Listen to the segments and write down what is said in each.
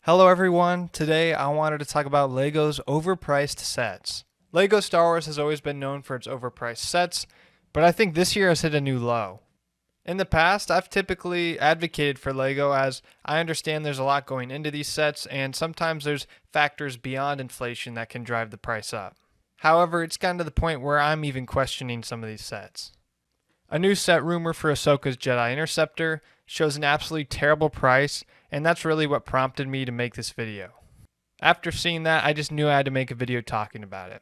Hello everyone, today I wanted to talk about LEGO's overpriced sets. LEGO Star Wars has always been known for its overpriced sets, but I think this year has hit a new low. In the past, I've typically advocated for LEGO as I understand there's a lot going into these sets and sometimes there's factors beyond inflation that can drive the price up. However, it's gotten to the point where I'm even questioning some of these sets. A new set rumor for Ahsoka's Jedi Interceptor shows an absolutely terrible price, and that's really what prompted me to make this video. After seeing that, I just knew I had to make a video talking about it.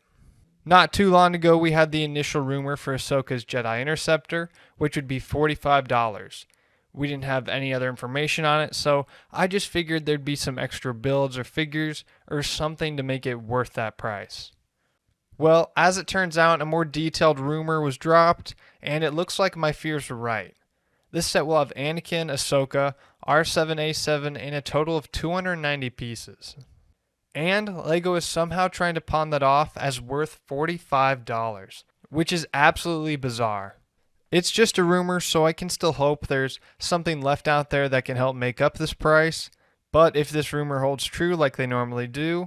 Not too long ago, we had the initial rumor for Ahsoka's Jedi Interceptor, which would be $45. We didn't have any other information on it, so I just figured there'd be some extra builds or figures or something to make it worth that price. Well, as it turns out, a more detailed rumor was dropped, and it looks like my fears were right. This set will have Anakin, Ahsoka, R7-A7, and a total of 290 pieces. And LEGO is somehow trying to pawn that off as worth $45, which is absolutely bizarre. It's just a rumor, so I can still hope there's something left out there that can help make up this price, but if this rumor holds true like they normally do,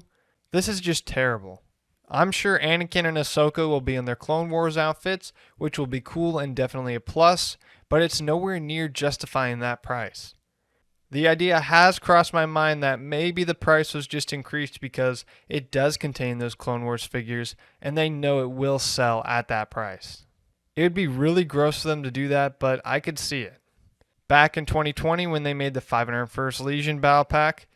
this is just terrible. I'm sure Anakin and Ahsoka will be in their Clone Wars outfits, which will be cool and definitely a plus, but it's nowhere near justifying that price. The idea has crossed my mind that maybe the price was just increased because it does contain those Clone Wars figures and they know it will sell at that price. It would be really gross for them to do that, but I could see it. Back in 2020 when they made the 501st Legion Battle Pack,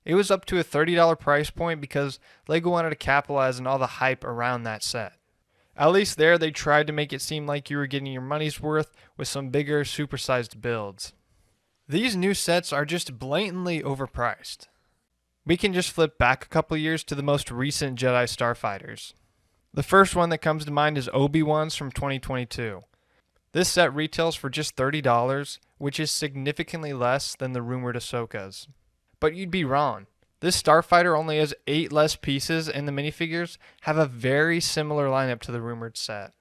it was up to a $30 price point because LEGO wanted to capitalize on all the hype around that set. At least there they tried to make it seem like you were getting your money's worth with some bigger, supersized builds. These new sets are just blatantly overpriced. We can just flip back a couple years to the most recent Jedi Starfighters. The first one that comes to mind is Obi-Wan's from 2022. This set retails for just $30, which is significantly less than the rumored Ahsoka's. But you'd be wrong. This Starfighter only has 8 less pieces and the minifigures have a very similar lineup to the rumored set.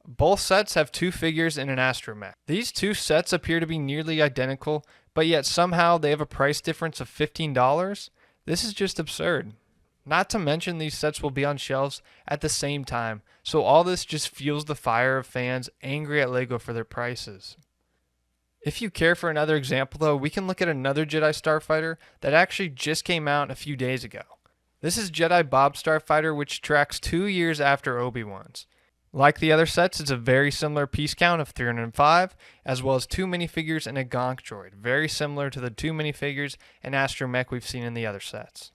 Both sets have 2 figures and an astromech. These two sets appear to be nearly identical, but yet somehow they have a price difference of $15? This is just absurd. Not to mention these sets will be on shelves at the same time, so all this just fuels the fire of fans angry at LEGO for their prices. If you care for another example though, we can look at another Jedi Starfighter that actually just came out a few days ago. This is Jedi Bob Starfighter, which tracks 2 years after Obi-Wan's. Like the other sets, it's a very similar piece count of 305, as well as 2 minifigures and a Gonk droid, very similar to the 2 minifigures and astromech we've seen in the other sets.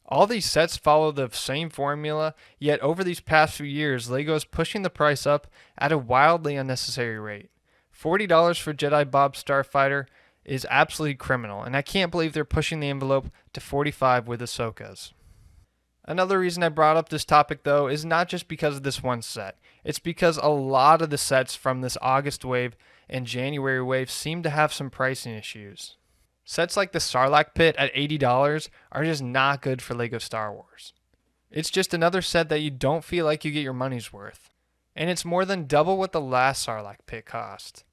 All these sets follow the same formula, yet over these past few years, LEGO is pushing the price up at a wildly unnecessary rate. $40 for Jedi Bob Starfighter is absolutely criminal, and I can't believe they're pushing the envelope to $45 with Ahsoka's. Another reason I brought up this topic though is not just because of this one set. It's because a lot of the sets from this August wave and January wave seem to have some pricing issues. Sets like the Sarlacc Pit at $80 are just not good for LEGO Star Wars. It's just another set that you don't feel like you get your money's worth. And it's more than double what the last Sarlacc Pit cost.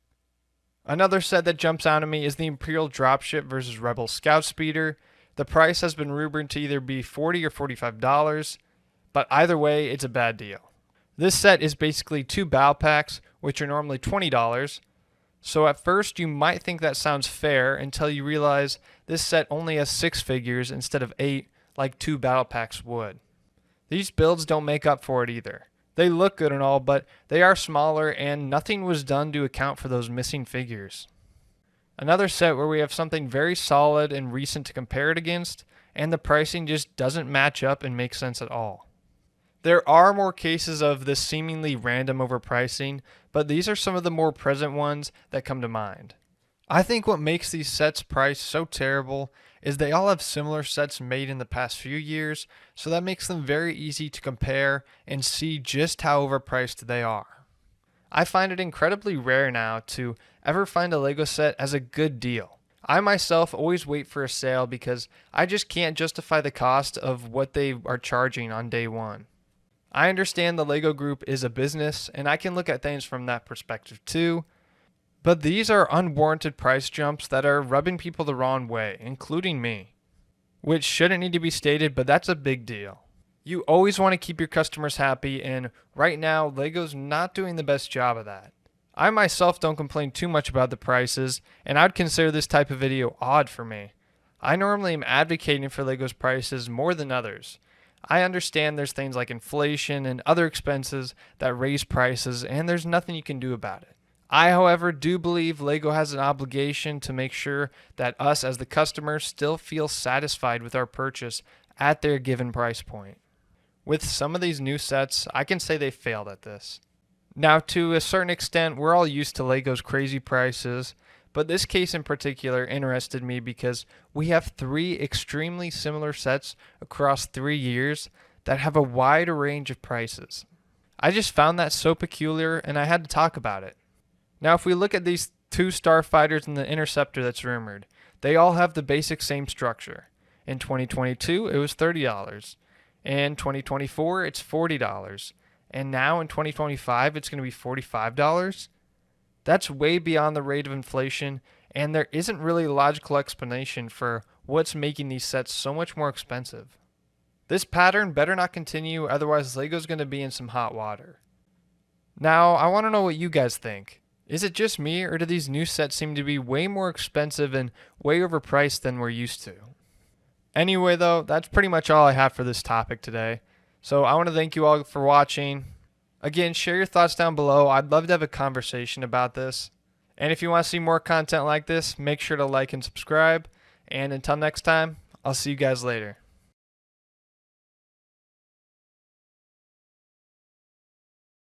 Another set that jumps out at me is the Imperial Dropship vs. Rebel Scout Speeder. The price has been rumored to either be $40 or $45, but either way, it's a bad deal. This set is basically 2 battle packs, which are normally $20, so at first you might think that sounds fair until you realize this set only has 6 figures instead of 8 like 2 battle packs would. These builds don't make up for it either. They look good and all, but they are smaller and nothing was done to account for those missing figures. Another set where we have something very solid and recent to compare it against, and the pricing just doesn't match up and make sense at all. There are more cases of this seemingly random overpricing, but these are some of the more present ones that come to mind. I think what makes these sets priced so terrible is they all have similar sets made in the past few years, so that makes them very easy to compare and see just how overpriced they are. I find it incredibly rare now to ever find a LEGO set as a good deal. I myself always wait for a sale because I just can't justify the cost of what they are charging on day one. I understand the LEGO Group is a business and I can look at things from that perspective too, but these are unwarranted price jumps that are rubbing people the wrong way, including me. which shouldn't need to be stated, but that's a big deal. You always want to keep your customers happy, and right now, LEGO's not doing the best job of that. I myself don't complain too much about the prices, and I'd consider this type of video odd for me. I normally am advocating for LEGO's prices more than others. I understand there's things like inflation and other expenses that raise prices, and there's nothing you can do about it. I, however, do believe LEGO has an obligation to make sure that us as the customer still feel satisfied with our purchase at their given price point. With some of these new sets, I can say they failed at this. Now, to a certain extent, we're all used to LEGO's crazy prices, but this case in particular interested me because we have 3 extremely similar sets across 3 years that have a wide range of prices. I just found that so peculiar, and I had to talk about it. Now, if we look at these 2 starfighters and the Interceptor that's rumored, they all have the basic same structure. In 2022, it was $30. In 2024, it's $40. And now in 2025, it's going to be $45. That's way beyond the rate of inflation, and there isn't really a logical explanation for what's making these sets so much more expensive. This pattern better not continue, otherwise LEGO's going to be in some hot water. Now, I want to know what you guys think. Is it just me, or do these new sets seem to be way more expensive and way overpriced than we're used to? Anyway, though, that's pretty much all I have for this topic today. So I want to thank you all for watching. Again, share your thoughts down below. I'd love to have a conversation about this. And if you want to see more content like this, make sure to like and subscribe. And until next time, I'll see you guys later.